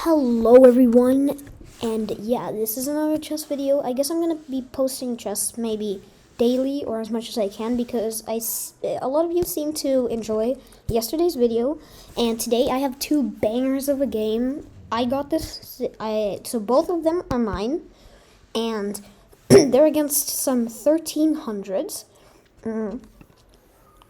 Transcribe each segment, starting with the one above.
Hello everyone, and yeah, this is another chess video. I guess I'm gonna be posting chess maybe daily or as much as I can because a lot of you seem to enjoy yesterday's video, and today I have two bangers of a game. I got this, so both of them are mine, and they're against some 1300s.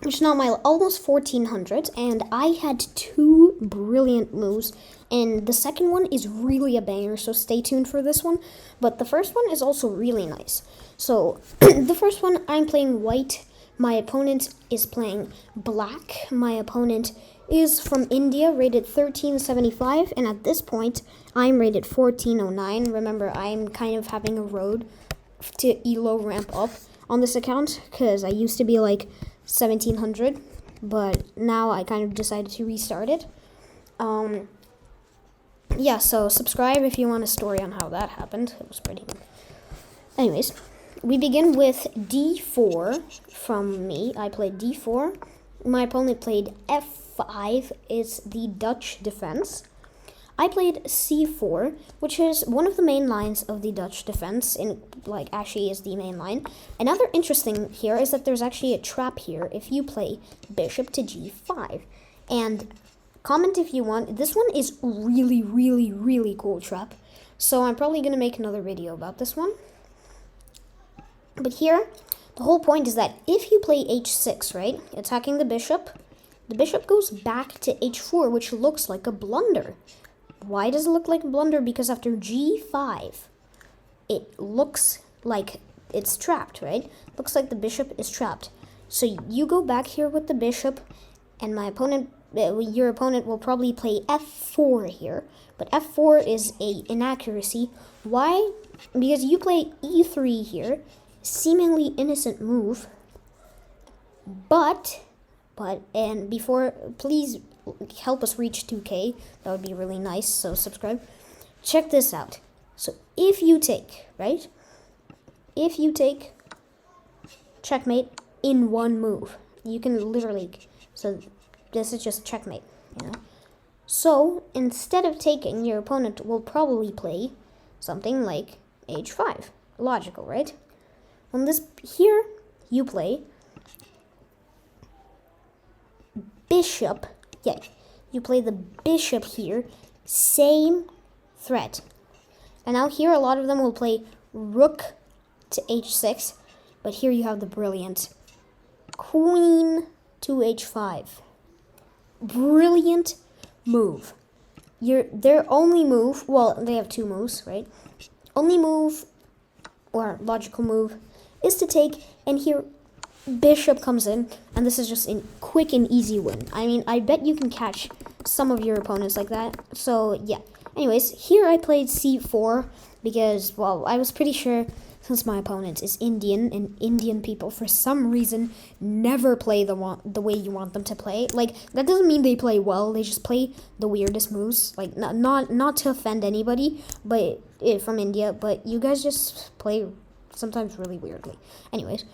Which is not my almost 1400s, and I had two brilliant moves, and the second one is really a banger, so stay tuned for this one. But the first one is also really nice. So the first one, I'm playing white, my opponent is playing black. My opponent is from India, rated 1375, and at this point I'm rated 1409. Remember, I'm kind of having a road to elo ramp up on this account because I used to be like 1700, but now I kind of decided to restart it. Yeah, so subscribe if you want a story on how that happened. It was pretty good. Anyways, we begin with d4 from me. I played d4. My opponent played f5. It's the Dutch defense. I played c4, which is one of the main lines of the Dutch defense, and like actually is the main line. Another interesting here is that there's actually a trap here if you play bishop to g5. And comment if you want. This one is really cool trap. So I'm probably gonna make another video about this one. But here, the whole point is that if you play h6, right, attacking the bishop goes back to h4, which looks like a blunder. Why does it look like a blunder? Because after g5, it looks like it's trapped, right? Looks like the bishop is trapped. So you go back here with the bishop, and your opponent will probably play f4 here. But f4 is a inaccuracy. Why? Because you play e3 here, seemingly innocent move. And before, please help us reach 2K. That would be really nice, so subscribe. Check this out. So if you take, right? If you take checkmate in one move, you can literally, so this is just checkmate, you know? So instead of taking, your opponent will probably play something like h5. Logical, right? On this, here, you play bishop. Yeah, you play the bishop here, same threat. And now here a lot of them will play rook to h6, but here you have the brilliant queen to h5. Brilliant move. Their only move, well, they have two moves, right? Only move, or logical move, is to take, and here bishop comes in, and this is just a quick and easy win. I mean, I bet you can catch some of your opponents like that. So, yeah. Anyways, here I played c4 because, well, I was pretty sure since my opponent is Indian, and Indian people, for some reason, never play the way you want them to play. Like, that doesn't mean they play well. They just play the weirdest moves. Like, not to offend anybody but from India, but you guys just play sometimes really weirdly. Anyways,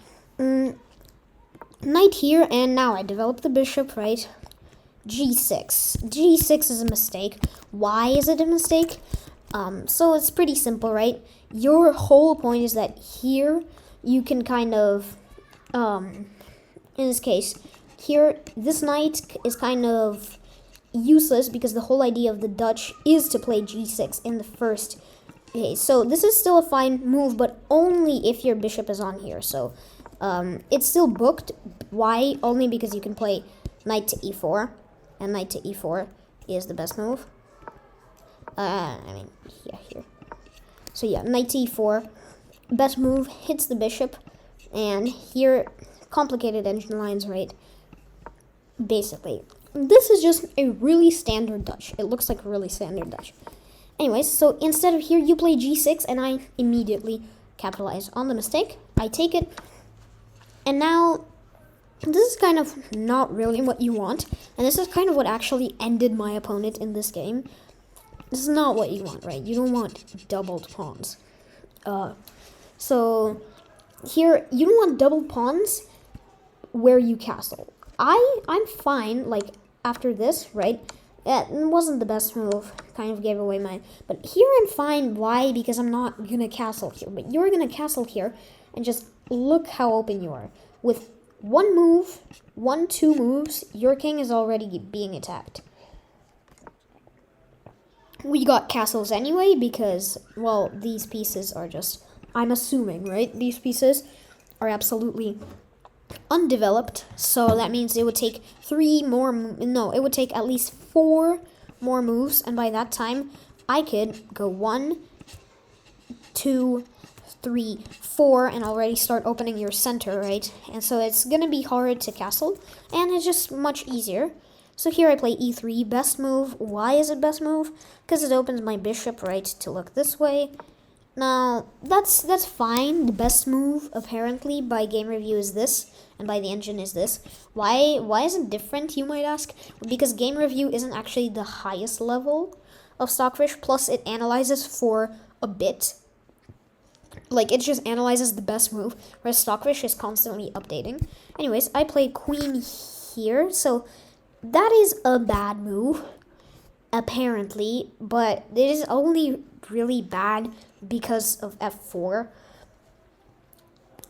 knight here, and now I develop the bishop, right? g6. g6 is a mistake. Why is it a mistake? So it's pretty simple, right? Your whole point is that here you can kind of, in this case, here, this knight is kind of useless because the whole idea of the Dutch is to play g6 in the first. Okay, so this is still a fine move, but only if your bishop is on here. So it's still booked. Why? Only because you can play knight to e4, and knight to e4 is the best move. I mean, yeah, here. So yeah, knight to e4, best move, hits the bishop, and here, complicated engine lines, right? Basically, this is just a really standard Dutch. It looks like a really standard Dutch. Anyways, so instead of here, you play g6, and I immediately capitalize on the mistake. I take it, and now this is kind of not really what you want, and this is kind of what actually ended my opponent in this game. This is not what you want, right? You don't want doubled pawns. So here, you don't want doubled pawns where you castle. I'm fine, like, after this, right? Yeah, it wasn't the best move. Kind of gave away mine. But here I'm fine. Why? Because I'm not gonna castle here. But you're gonna castle here, and just look how open you are. With one move, 2 moves, your king is already being attacked. We got castles anyway because, well, these pieces are just, I'm assuming, right? These pieces are absolutely undeveloped, so that means it would take 3 more, no, it would take at least 4 more moves, and by that time, I could go 1, 2, 3, 4, and already start opening your center, right? And so it's gonna be hard to castle, and it's just much easier. So here I play e3, best move. Why is it best move? Because it opens my bishop, right, to look this way. Now, that's fine. The best move, apparently, by Game Review is this, and by the engine is this. Why is it different, you might ask? Because Game Review isn't actually the highest level of Stockfish, plus it analyzes for a bit. Like, it just analyzes the best move, whereas Stockfish is constantly updating. Anyways, I played queen here, so that is a bad move, apparently, but it is only really bad because of f4,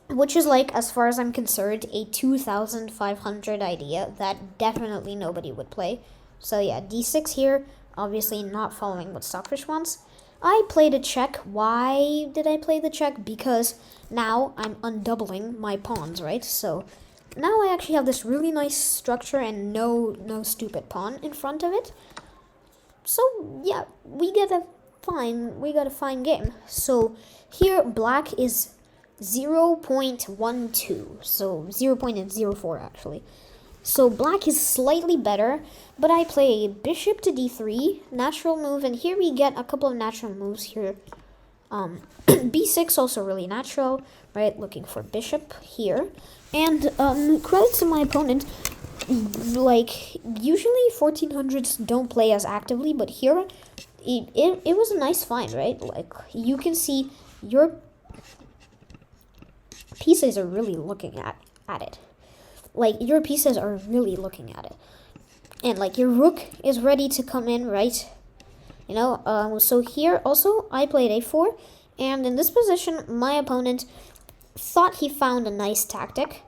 which is, like, as far as I'm concerned, a 2,500 idea that definitely nobody would play. So yeah, d6 here, obviously not following what Stockfish wants. I played a check. Why did I play the check? Because now I'm undoubling my pawns, right? So now I actually have this really nice structure and no stupid pawn in front of it. So yeah, we got a fine game. So here black is 0.12, so 0.04 actually. So black is slightly better, but I play bishop to d3, natural move, and here we get a couple of natural moves here. b6 also really natural, right? Looking for bishop here. And credit to my opponent, like, usually 1400s don't play as actively, but here it was a nice find, right? Like, you can see your pieces are really looking at it. Like, your pieces are really looking at it. And, like, your rook is ready to come in, right? You know, so here also I played a4, and in this position, my opponent thought he found a nice tactic.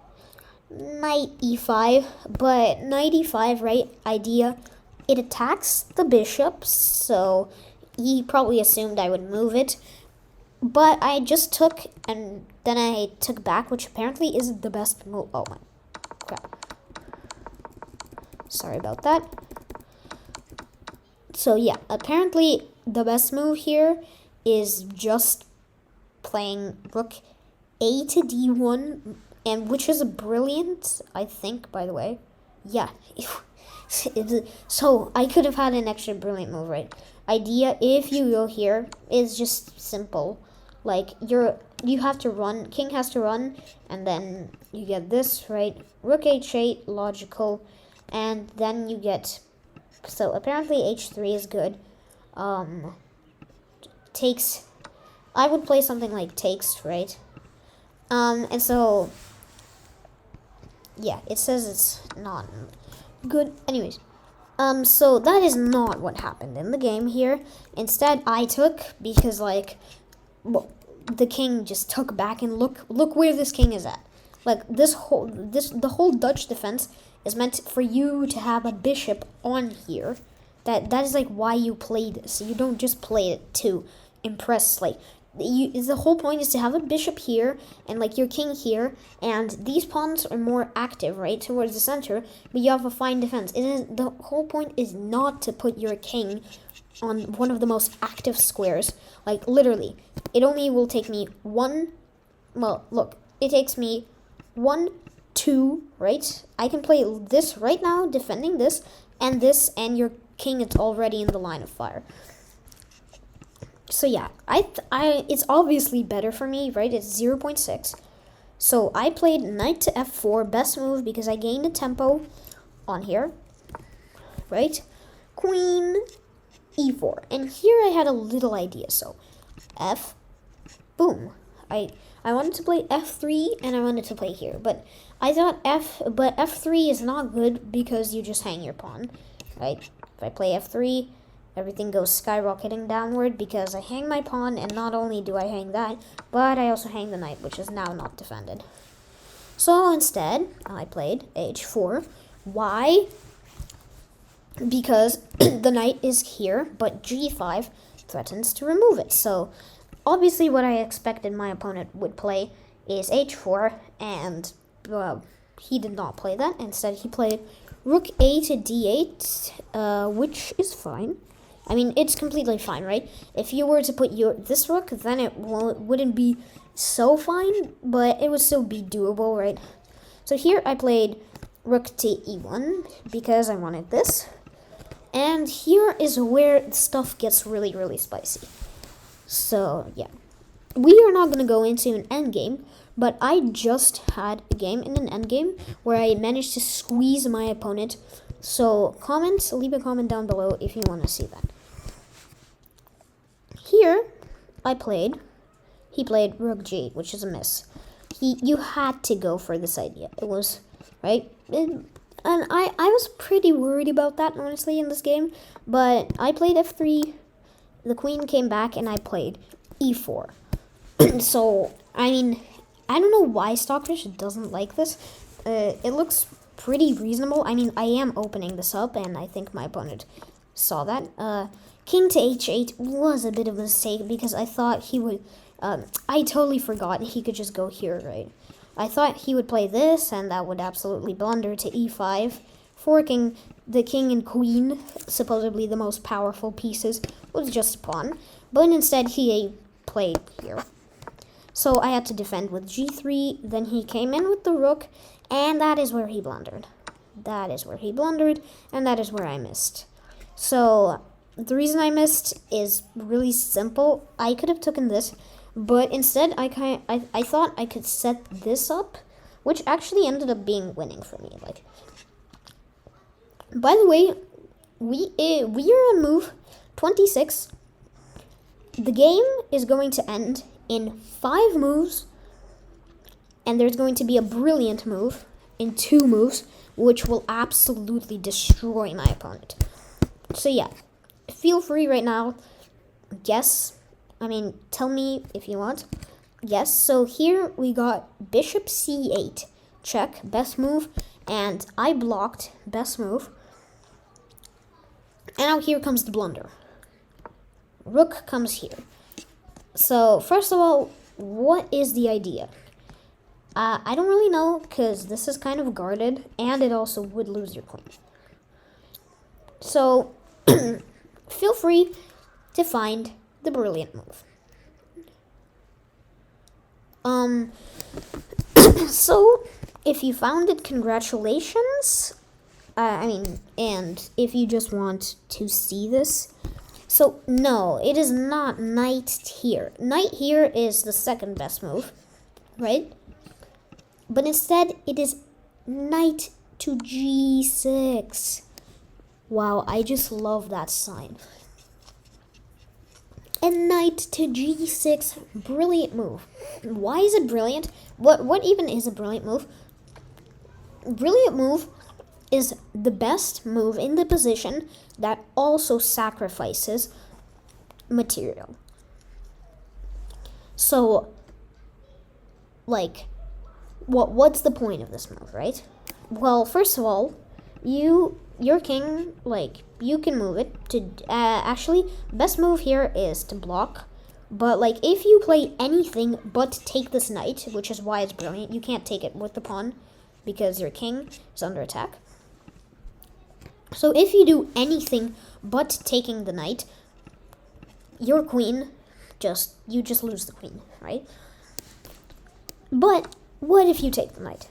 Knight e5, but knight e5, right, idea, it attacks the bishop, so he probably assumed I would move it. But I just took, and then I took back, which apparently isn't the best move. Oh my crap. Sorry about that. So yeah, apparently the best move here is just playing rook a to d1, and which is brilliant, I think, by the way. Yeah. So I could have had an extra brilliant move, right? Idea, if you go here, is just simple. Like, you have to run, king has to run, and then you get this, right? Rook h8, logical, and then you get, so apparently h3 is good. Takes, I would play something like takes, right? And so, yeah, it says it's not good. Anyways, so that is not what happened in the game here. Instead, I took, because, like, well, the king just took back, and look where this king is at. Like, the whole Dutch defense is meant for you to have a bishop on here. That is like why you play this. You don't just play it to impress, like, the whole point is to have a bishop here and, like, your king here, and these pawns are more active, right, towards the center, but you have a fine defense. The whole point is not to put your king on one of the most active squares. Like, literally, it only will take me it takes me 1, 2, right? I can play this right now, defending this, and your king is already in the line of fire. So yeah, it's obviously better for me, right? It's 0.6. So I played knight to f4, best move, because I gained a tempo on here, right? Queen e4, and here I had a little idea. So f, boom. I wanted to play f3, and I wanted to play here, but I thought f3 is not good because you just hang your pawn, right? I play f3, everything goes skyrocketing downward because I hang my pawn, and not only do I hang that, but I also hang the knight, which is now not defended. So instead, I played h4. Why? Because the knight is here, but g5 threatens to remove it. So obviously what I expected my opponent would play is h4, and he did not play that. Instead, he played rook a to d8, which is fine. I mean, it's completely fine, right? If you were to put this rook, then it wouldn't be so fine, but it would still be doable, right? So here I played rook to e1 because I wanted this. And here is where stuff gets really, really spicy. So, yeah. We are not going to go into an endgame, but I just had a game in an endgame where I managed to squeeze my opponent. So, leave a comment down below if you want to see that. Here, he played rook g, which is a miss. You had to go for this idea. It was, right? And I was pretty worried about that, honestly, in this game. But I played f3, the queen came back, and I played e4. So, I mean, I don't know why Stockfish doesn't like this. It looks pretty reasonable. I mean, I am opening this up, and I think my opponent saw that. King to h8 was a bit of a mistake because I thought he would... I totally forgot he could just go here, right? I thought he would play this, and that would absolutely blunder to e5, forking the king and queen, supposedly the most powerful pieces, was just a pawn. But instead, he played here. So I had to defend with g3, then he came in with the rook, and that is where he blundered. That is where he blundered, and that is where I missed. So the reason I missed is really simple. I could have taken this, but instead I thought I could set this up, which actually ended up being winning for me. Like, by the way, we are on move 26. The game is going to end in 5 moves, and there's going to be a brilliant move in 2 moves, which will absolutely destroy my opponent. So yeah, feel free right now. Guess. I mean, tell me if you want. Yes, so here we got bishop c8, check, best move, and I blocked, best move. And now here comes the blunder. Rook comes here. So, first of all, what is the idea? I don't really know, because this is kind of guarded, and it also would lose your queen. So, feel free to find the brilliant move. So, if you found it, congratulations. And if you just want to see this. So, no, it is not knight here. Knight here is the second best move, right? But instead, it is knight to g6. Wow, I just love that sign. And knight to g6, brilliant move. Why is it brilliant? What even is a brilliant move? Brilliant move is the best move in the position that also sacrifices material. So, like, what's the point of this move, right? Well, first of all, your king, like, you can move it to, actually, best move here is to block. But, like, if you play anything but take this knight, which is why it's brilliant, you can't take it with the pawn because your king is under attack. So if you do anything but taking the knight, your queen, you just lose the queen, right? But what if you take the knight?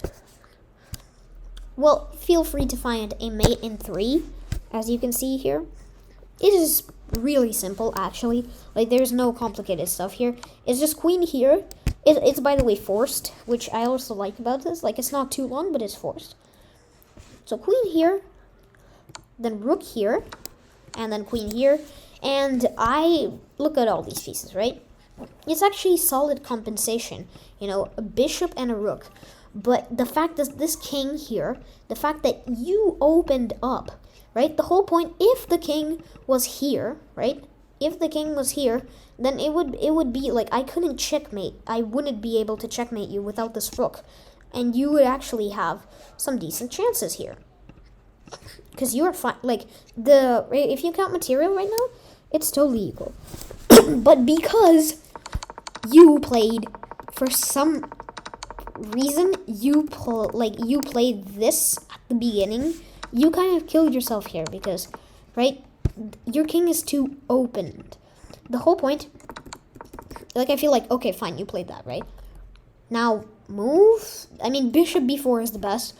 Well, feel free to find a mate in 3, as you can see here. It is really simple, actually. Like, there's no complicated stuff here. It's just queen here. It's, by the way, forced, which I also like about this. Like, it's not too long, but it's forced. So queen here, then rook here, and then queen here. And I look at all these pieces, right? It's actually solid compensation. You know, a bishop and a rook. But the fact that this king here, the fact that you opened up right? The whole point, if the king was here, right? If the king was here, then it would be like I couldn't checkmate. I wouldn't be able to checkmate you without this rook, and you would actually have some decent chances here. Because you are fine. Like if you count material right now, it's totally equal. But because you played, for some reason, you played this at the beginning, you kind of killed yourself here because, right, your king is too opened. The whole point, like, I feel like, okay, fine, you played that, right? Now, move. I mean, bishop b4 is the best,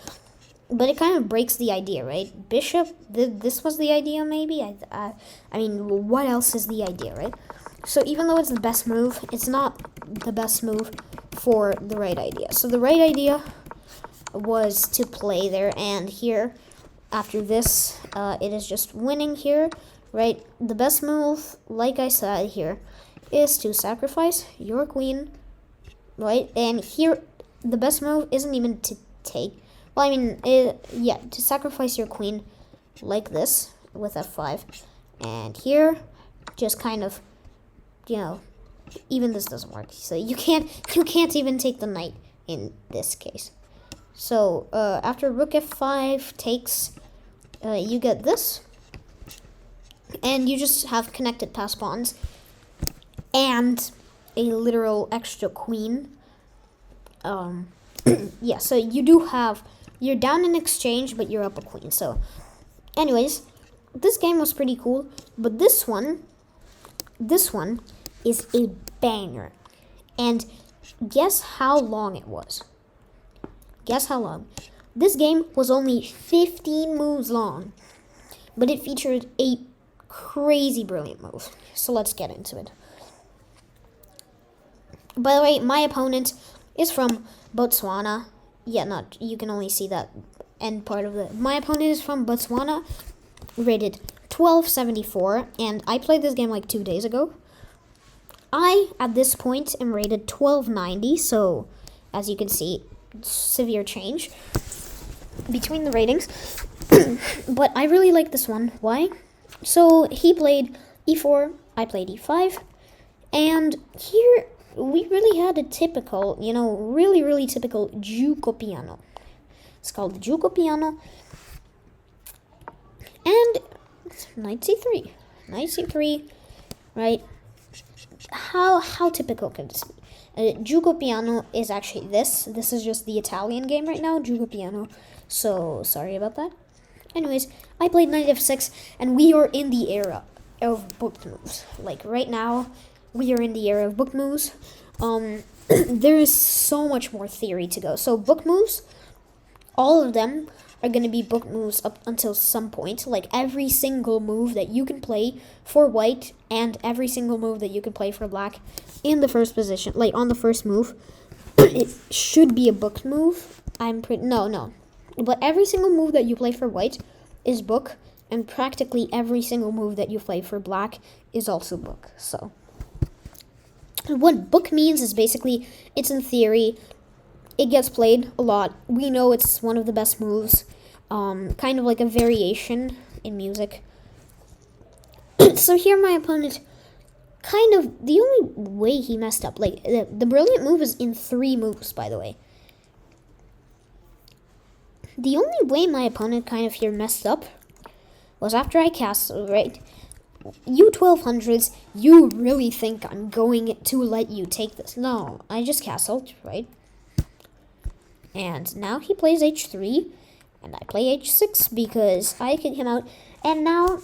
but it kind of breaks the idea, right? Bishop, this was the idea, maybe? I mean, what else is the idea, right? So even though it's the best move, it's not the best move for the right idea. So the right idea was to play there, and here, after this, it is just winning here, right? The best move, like I said here, is to sacrifice your queen, right? And here, the best move isn't even to take. Well, I mean, yeah, to sacrifice your queen like this with f5. And here, just kind of, you know, even this doesn't work. So you can't even take the knight in this case. So after rook f5 takes, you get this. And you just have connected pass pawns and a literal extra queen. Yeah, so you're down in exchange, but you're up a queen. So anyways, this game was pretty cool, but this one is a banger. And guess how long it was? Guess how long? This game was only 15 moves long, but it featured a crazy brilliant move. So let's get into it. By the way, my opponent is from Botswana. Yeah, not, you can only see that end part of it. My opponent is from Botswana, rated 1274, and I played this game like 2 days ago. I, at this point, am rated 1290, so as you can see, severe change between the ratings. But I really like this one. Why? So he played e4, I played e5, and here we really had a typical, you know, really typical Giuco piano. It's called Giuco piano. And knight c3. Knight c3, right? How typical could this be? Giuco piano is actually this. This is just the Italian game right now, Giuco piano. So sorry about that. Anyways, I played knight f6, and we are in the era of booked moves. Like right now, we are in the era of booked moves. There is so much more theory to go. So booked moves, all of them are going to be booked moves up until some point. Like every single move that you can play for white and every single move that you can play for black in the first position, like on the first move, it should be a booked move. No. But every single move that you play for white is book, and practically every single move that you play for black is also book. So what book means is basically, it's in theory, it gets played a lot. We know it's one of the best moves, kind of like a variation in music. So here my opponent, kind of, the only way he messed up, like the brilliant move is in 3 moves, by the way. The only way my opponent kind of here messed up was after I castled, right? You 1200s, you really think I'm going to let you take this. No, I just castled, right? And now he plays h3, and I play h6 because I kick him out. And now,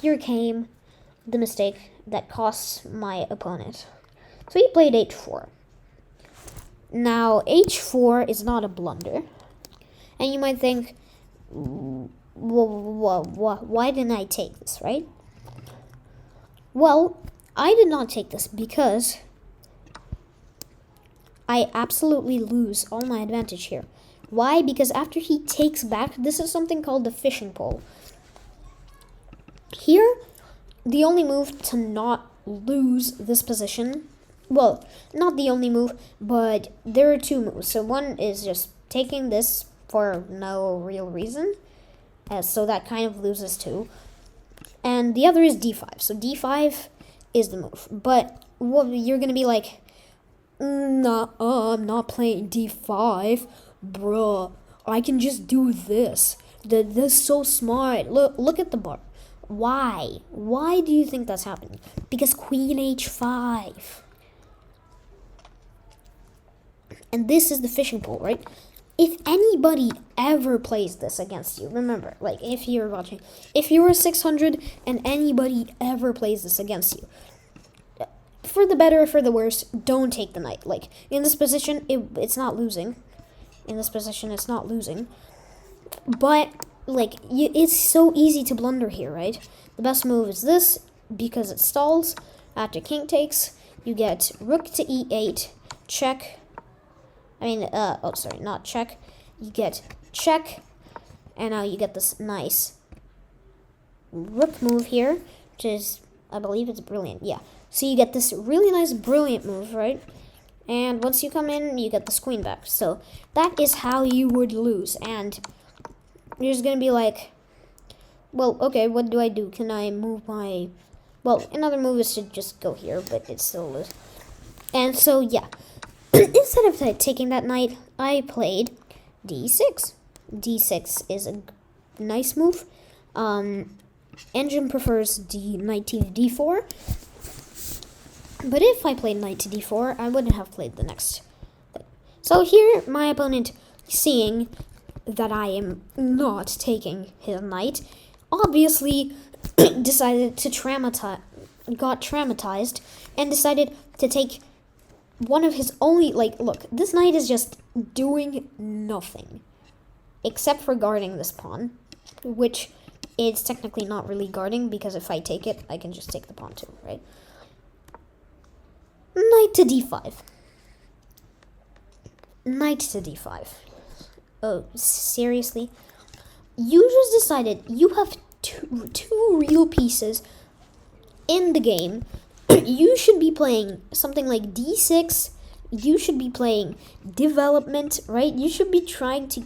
here came the mistake that costs my opponent. So he played h4. Now, h4 is not a blunder. And you might think, why didn't I take this, right? Well, I did not take this because I absolutely lose all my advantage here. Why? Because after he takes back, this is something called the fishing pole. Here, the only move to not lose this position, well, not the only move, but there are 2 moves. So one is just taking this for no real reason. so that kind of loses too. And the other is d5. So d5 is the move. But what you're going to be like, nah, I'm not playing d5. Bruh, I can just do this. This is so smart. Look at the bar. Why? Why do you think that's happening? Because queen h5. And this is the fishing pole, right? If anybody ever plays this against you, remember, like, if you're watching, if you're a 600 and anybody ever plays this against you, for the better or for the worse, don't take the knight. Like, in this position, it's not losing. In this position, it's not losing. But, like, it's so easy to blunder here, right? The best move is this, because it stalls. After king takes, you get rook to e8, check. Not check. You get check, and now you get this nice rook move here, which is, I believe it's brilliant. Yeah. So you get this really nice, brilliant move, right? And once you come in, you get this queen back. So that is how you would lose. And you're just going to be like, well, okay, what do I do? Can I move my... Well, another move is to just go here, but it's still lose. And so, yeah. Instead of taking that knight, I played d6. d6 is a nice move. Engine prefers knight to d4. But if I played knight to d4, I wouldn't have played the next thing. So here, my opponent, seeing that I am not taking his knight, obviously decided to got traumatized, and decided to take one of his only, like, look, this knight is just doing nothing. Except for guarding this pawn, which it's technically not really guarding, because if I take it, I can just take the pawn too, right? Knight to d5. Knight to d5. Oh, seriously? You just decided you have two real pieces in the game. You should be playing something like d6. You should be playing development, right? You should be trying to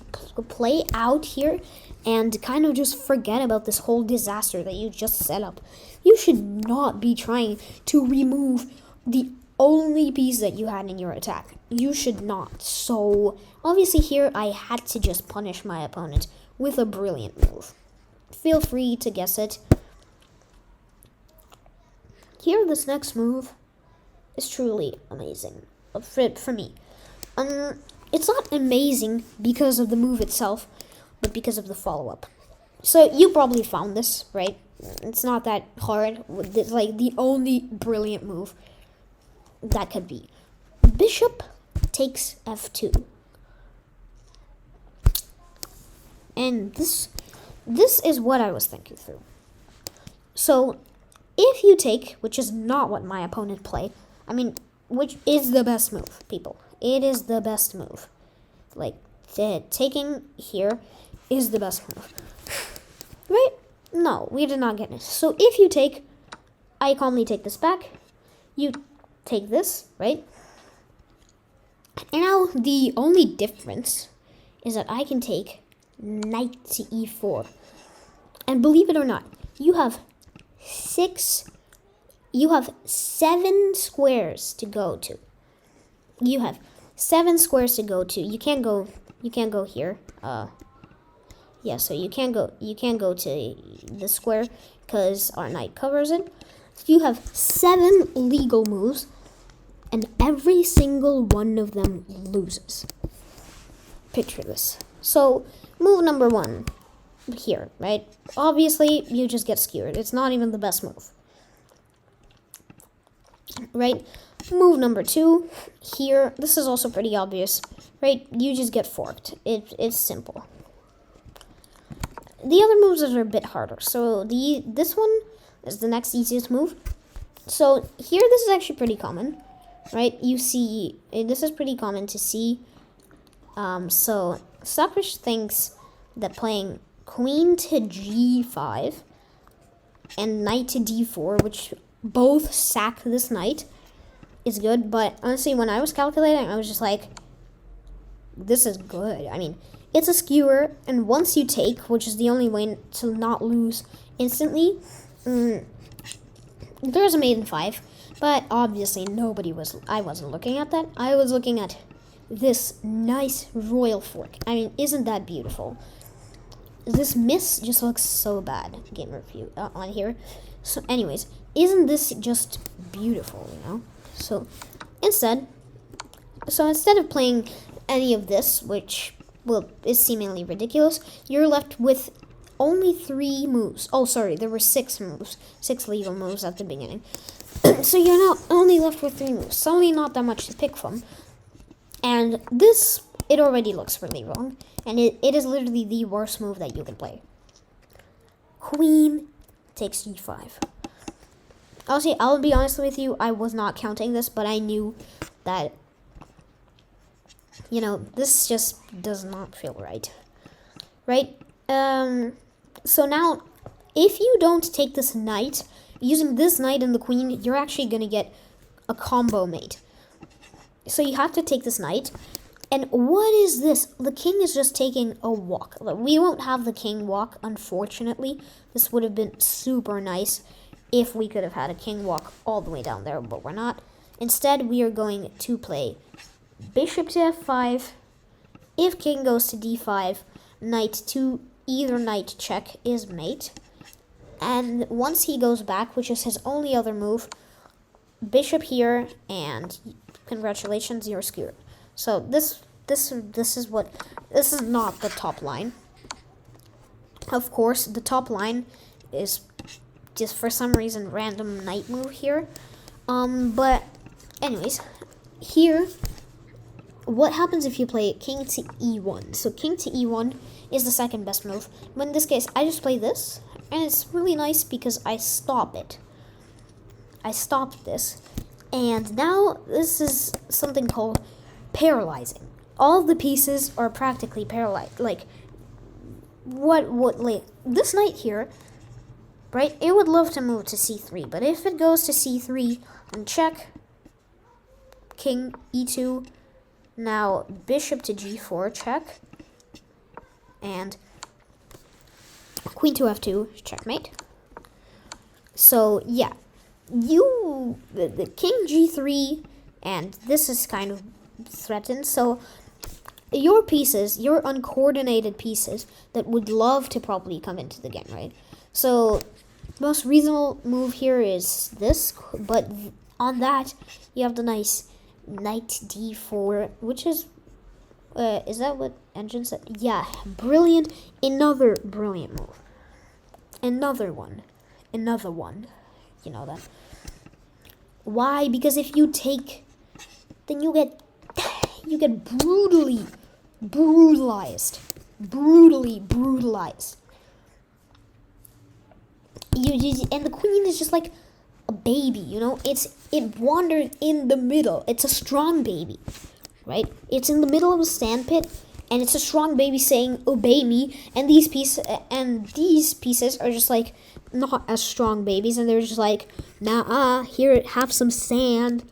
play out here and kind of just forget about this whole disaster that you just set up. You should not be trying to remove the only piece that you had in your attack. You should not. So, obviously here, I had to just punish my opponent with a brilliant move. Feel free to guess it. Here, this next move is truly amazing for me. It's not amazing because of the move itself, but because of the follow-up. So, you probably found this, right? It's not that hard. It's like the only brilliant move that could be. Bishop takes f2. And this is what I was thinking through. So, if you take, which is not what my opponent played, which is the best move, people. It is the best move. Like, taking here is the best move. Right? No, we did not get it. So, if you take, I calmly take this back. You take this, right? And now the only difference is that I can take knight to e4. And believe it or not, you have 7 squares to go to. You have 7 squares to go to. You can't go here. Yeah, so you can't go to the square because our knight covers it. So you have 7 legal moves, and every single one of them loses. Picture this. So, move number 1 here, right? Obviously, you just get skewered. It's not even the best move. Right? Move number 2 here. This is also pretty obvious, right? You just get forked. It's simple. The other moves are a bit harder. So, this one is the next easiest move. So, here, this is actually pretty common. Right, you see, this is pretty common to see. So, Stockfish thinks that playing queen to g5 and knight to d4, which both sack this knight, is good. But honestly, when I was calculating, I was just like, this is good. It's a skewer, and once you take, which is the only way to not lose instantly, there's a mate in 5. But obviously I wasn't looking at that. I was looking at this nice royal fork. I mean, isn't that beautiful? This miss just looks so bad. Game review on here. So anyways, isn't this just beautiful, you know? So instead of playing any of this, which, well, is seemingly ridiculous, you're left with only 3 moves. Oh, sorry, there were 6 moves. 6 legal moves at the beginning. So you're not only left with 3 moves. Suddenly not that much to pick from. And this, it already looks really wrong. And it is literally the worst move that you can play. Queen takes g5. I'll be honest with you, I was not counting this, but I knew that, you know, this just does not feel right. Right? So now, if you don't take this knight, using this knight and the queen, you're actually going to get a combo mate. So you have to take this knight. And what is this? The king is just taking a walk. We won't have the king walk, unfortunately. This would have been super nice if we could have had a king walk all the way down there, but we're not. Instead, we are going to play bishop to f5. If king goes to d5, knight to either knight check is mate. And once he goes back, which is his only other move, bishop here, and congratulations, you're skewered. So this is not the top line. Of course, the top line is just for some reason random knight move here. But anyways, here, what happens if you play king to e1? So king to e1 is the second best move. But in this case, I just play this, and it's really nice because I stop it. I stopped this, and now this is something called paralyzing. All the pieces are practically paralyzed. Like, like, this knight here, right, it would love to move to c3, but if it goes to c3, and check, king e2, now bishop to g4, check, and queen to f2, checkmate. So, yeah, the king g3, and this is kind of threatened, so your pieces, your uncoordinated pieces that would love to probably come into the game, right? So most reasonable move here is this, but on that you have the nice knight d4, which is that what Engine said? Yeah, brilliant. Another brilliant move. Another one. You know that. Why? Because if you take, then you get brutally brutalized. And the queen is just like a baby, you know? It wandered in the middle. It's a strong baby, right? It's in the middle of a sandpit, and it's a strong baby saying, "Obey me." And these pieces are just like not as strong babies, and they're just like, "Nah, here, have some sand.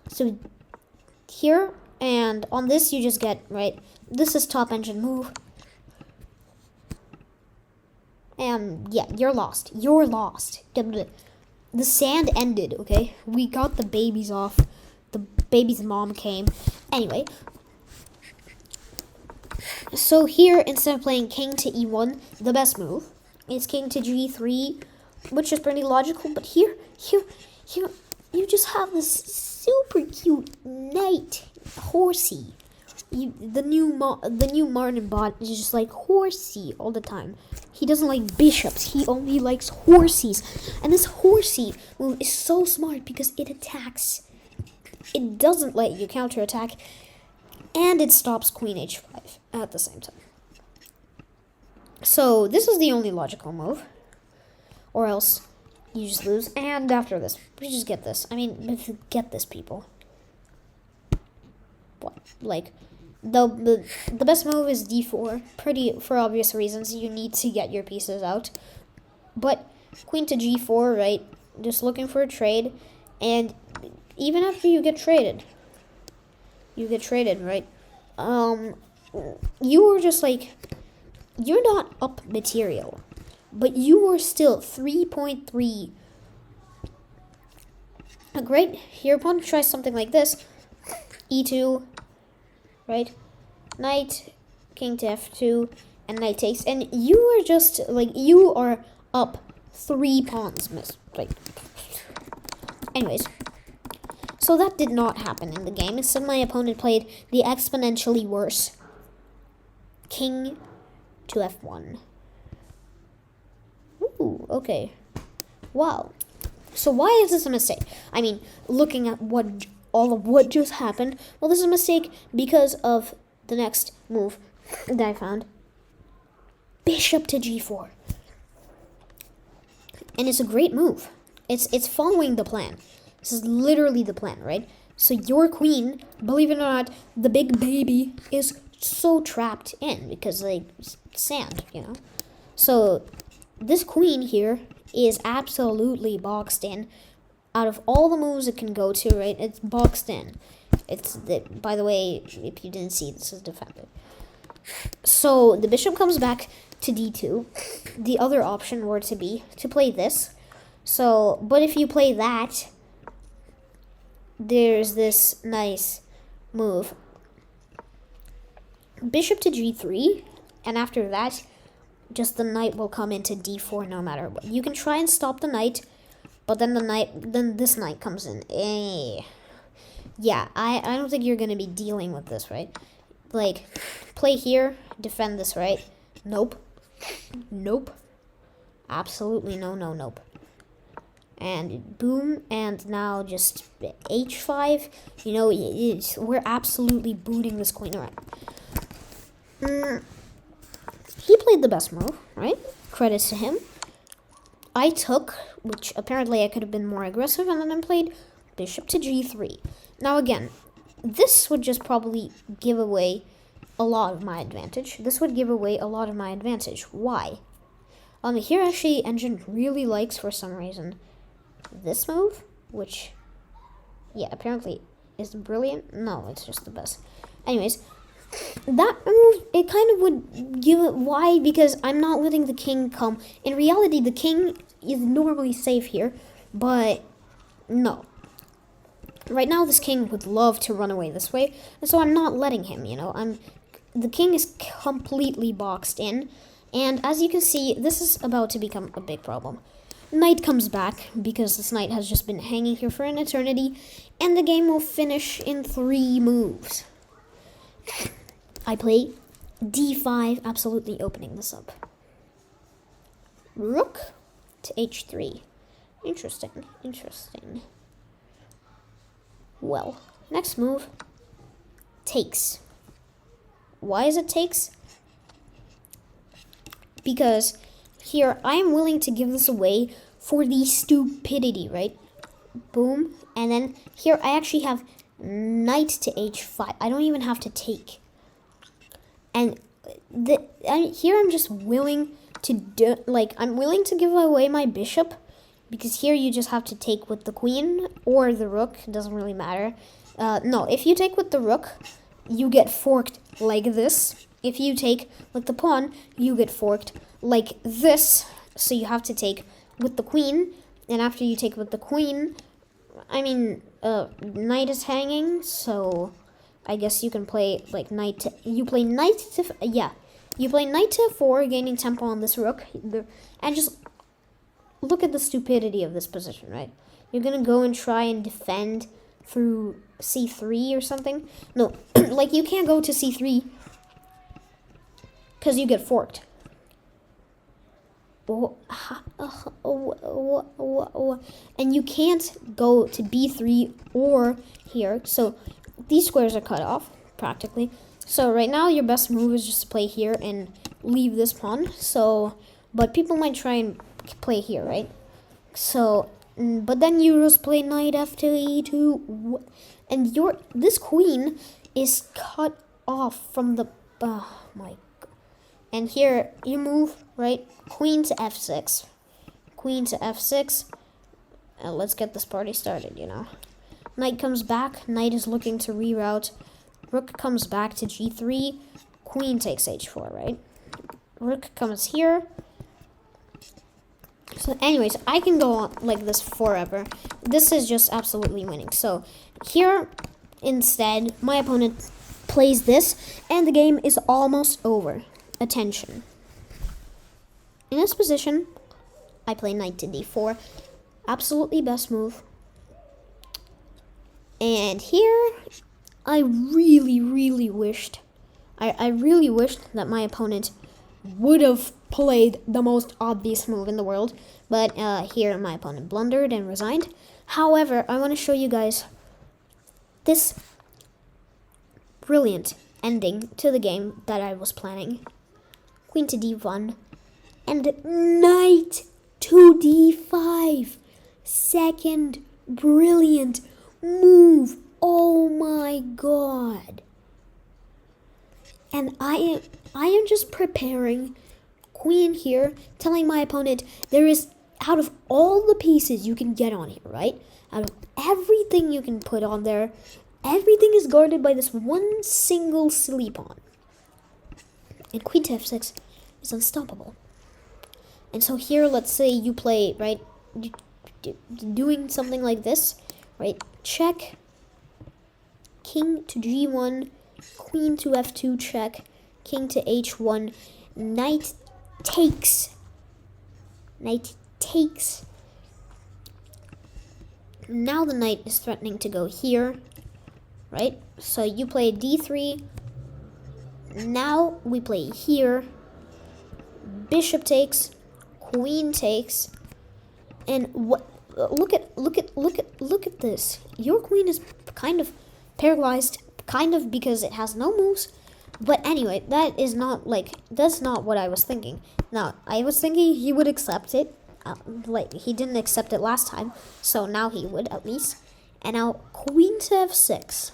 So here, and on this you just get, right, this is top engine move. And yeah, you're lost. The sand ended, okay? We got the babies off. The baby's mom came. Anyway. So here, instead of playing king to e1, the best move is king to g3, which is pretty logical. But here, you just have this super cute knight horsey. The new Martin bot is just like horsey all the time. He doesn't like bishops. He only likes horsies. And this horsey move is so smart because it attacks. It doesn't let you counterattack, and it stops queen h5 at the same time. So this is the only logical move, or else you just lose. And after this, we just get this. I mean, get this, people. What? Like, the best move is d4. For obvious reasons, you need to get your pieces out. But queen to g4, right? Just looking for a trade, and even after you get traded, you get traded, right? You were just like, you're not up material, but you are still 3.3. Great. Your opponent tries something like this. E2, right? Knight, king to f2, and knight takes. And you are just, like, you are up 3 pawns, miss. Like, anyways. So that did not happen in the game. Instead, my opponent played the exponentially worse king to f1. Ooh, okay. Wow. So why is this a mistake? I mean, looking at all of what just happened, well, this is a mistake because of the next move that I found. Bishop to g4. And it's a great move. It's following the plan. This is literally the plan, right? So your queen, believe it or not, the big baby is so trapped in because, like, sand, you know? So this queen here is absolutely boxed in. Out of all the moves it can go to, right, it's boxed in. By the way, if you didn't see, this is defended. So the bishop comes back to d2. The other option were to be to play this. So, but if you play that, there's this nice move. Bishop to g3, and after that, just the knight will come into d4 no matter what. You can try and stop the knight, but then this knight comes in. Yeah, I don't think you're going to be dealing with this, right? Like, play here, defend this, right? Nope. Nope. Absolutely nope. And boom, and now just h5. You know, we're absolutely booting this queen around. He played the best move, right? Credits to him. I took, which apparently I could have been more aggressive, and then I played bishop to g3. Now again, this would just probably give away a lot of my advantage. Why? Here actually Engine really likes, for some reason, this move, which, yeah, apparently is brilliant. No, it's just the best. Anyways, that move, it kind of would give it. Why? Because I'm not letting the king come. In reality, the king is normally safe here, but no. Right now, this king would love to run away this way, and so I'm not letting him, you know. The king is completely boxed in, and as you can see, this is about to become a big problem. Knight comes back, because this knight has just been hanging here for an eternity, and the game will finish in 3 moves. I play d5, absolutely opening this up. Rook to h3. Interesting. Well, next move, takes. Why is it takes? Because here, I am willing to give this away for the stupidity, right? Boom. And then here, I actually have knight to h5. I don't even have to take. And here I'm just willing to I'm willing to give away my bishop, because here you just have to take with the queen or the rook. It doesn't really matter. No, if you take with the rook, you get forked like this. If you take with the pawn, you get forked like this. So you have to take with the queen, and after you take with the queen, knight is hanging, so I guess you can play like knight to, you play knight to 4, gaining tempo on this rook, and just look at the stupidity of this position, right? You're gonna go and try and defend through c3 or something. No, like, you can't go to c3 because you get forked. And you can't go to b3 or here, so these squares are cut off practically. So right now your best move is just to play here and leave this pawn. So, but people might try and play here, right? So, but then you just play knight f2 e2, and this queen is cut off from the my. And here you move, right? Queen to f6. Let's get this party started, you know. Knight comes back. Knight is looking to reroute rook comes back to g3, queen takes h4, right? Rook comes here. So anyways, I can go on like this forever. This is just absolutely winning. So here, instead, my opponent plays this, and the game is almost over. Attention. In this position, I play knight to d4. Absolutely best move. And here, I really wished that my opponent would have played the most obvious move in the world. But here, my opponent blundered and resigned. However, I want to show you guys this brilliant ending to the game that I was planning. Queen to d1 and knight to d5. Second brilliant move. Oh my god. And I am just preparing queen here, telling my opponent there is, out of all the pieces you can get on here, right? Out of everything you can put on there, everything is guarded by this one single silly pawn. And queen to f6 is unstoppable. And so here, let's say you play, right, doing something like this, right? Check, king to g1, queen to f2 check, king to h1, knight takes. Knight takes. Now the knight is threatening to go here, right? So you play d3. Now we play here. Bishop takes, queen takes, and what? Look at this. Your queen is kind of paralyzed, kind of, because it has no moves. But anyway, that's not what I was thinking. Now, I was thinking he would accept it. Like, he didn't accept it last time, so now he would, at least. And now, queen to f6.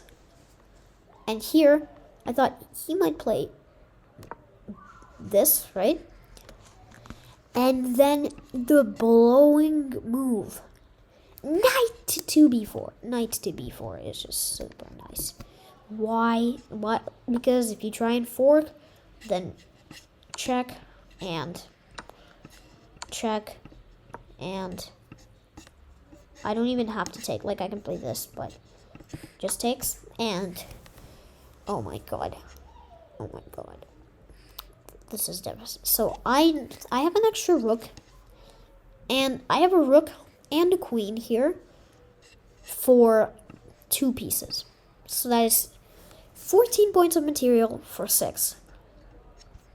And here, I thought he might play this, right? And then the blowing move. Knight to b4. Knight to b4 is just super nice. Why? What? Because if you try and fork, then check and check, and I don't even have to take. Like, I can play this, but just takes, and oh my god, this is devastating. So I have an extra rook, and I have a rook and a queen here for 2 pieces. So that is 14 points of material for 6.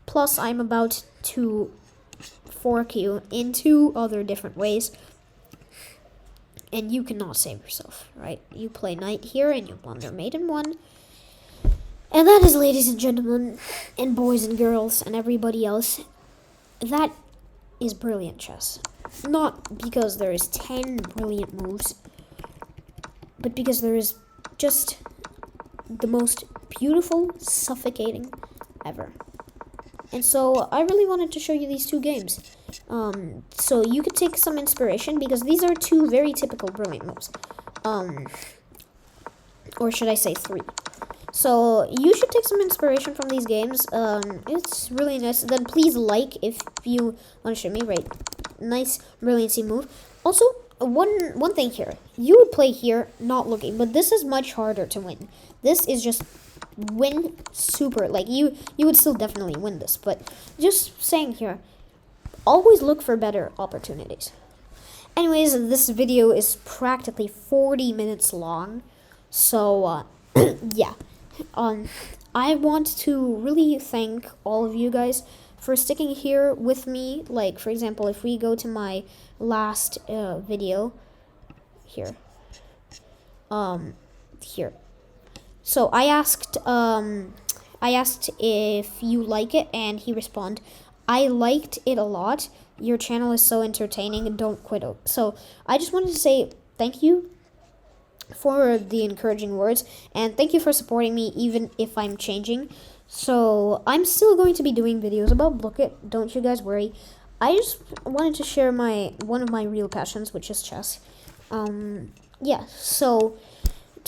Plus, I'm about to fork you in 2 other different ways. And you cannot save yourself, right? You play knight here and you blunder mate in 1. And that is, ladies and gentlemen, and boys and girls and everybody else, that is brilliant chess. Not because there is 10 brilliant moves, but because there is just the most beautiful, suffocating ever. And so I really wanted to show you these 2 games. So you could take some inspiration, because these are 2 very typical brilliant moves. Or should I say 3. So you should take some inspiration from these games. It's really nice. Then please like if you want to show me, right? Nice brilliancy move. Also, one thing here. You would play here, not looking, but this is much harder to win. This is just win super. Like, you would still definitely win this, but just saying here, always look for better opportunities. Anyways, this video is practically 40 minutes long, so yeah. I want to really thank all of you guys for sticking here with me. Like, for example, if we go to my last video here, here. So I asked if you like it, and he responded, I liked it a lot. Your channel is so entertaining. Don't quit. So I just wanted to say thank you for the encouraging words, and thank you for supporting me even if I'm changing. So I'm still going to be doing videos about Blooket, don't you guys worry. I just wanted to share one of my real passions, which is chess. Yeah, so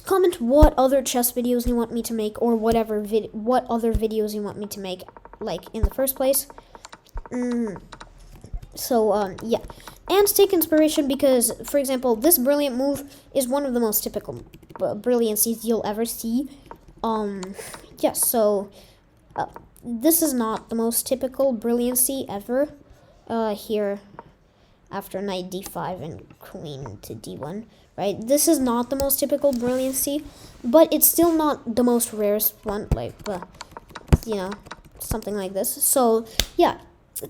comment what other chess videos you want me to make, or what other videos you want me to make, like in the first place. Yeah, and take inspiration, because, for example, this brilliant move is one of the most typical brilliancies you'll ever see. Yeah, so this is not the most typical brilliancy ever. Here, after knight d5 and queen to d1, right? This is not the most typical brilliancy, but it's still not the most rarest one, like, you know, something like this. So, yeah,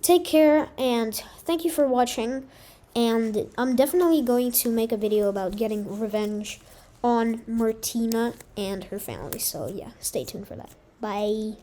take care, and thank you for watching, and I'm definitely going to make a video about getting revenge on Martina and her family. So, yeah, stay tuned for that. Bye.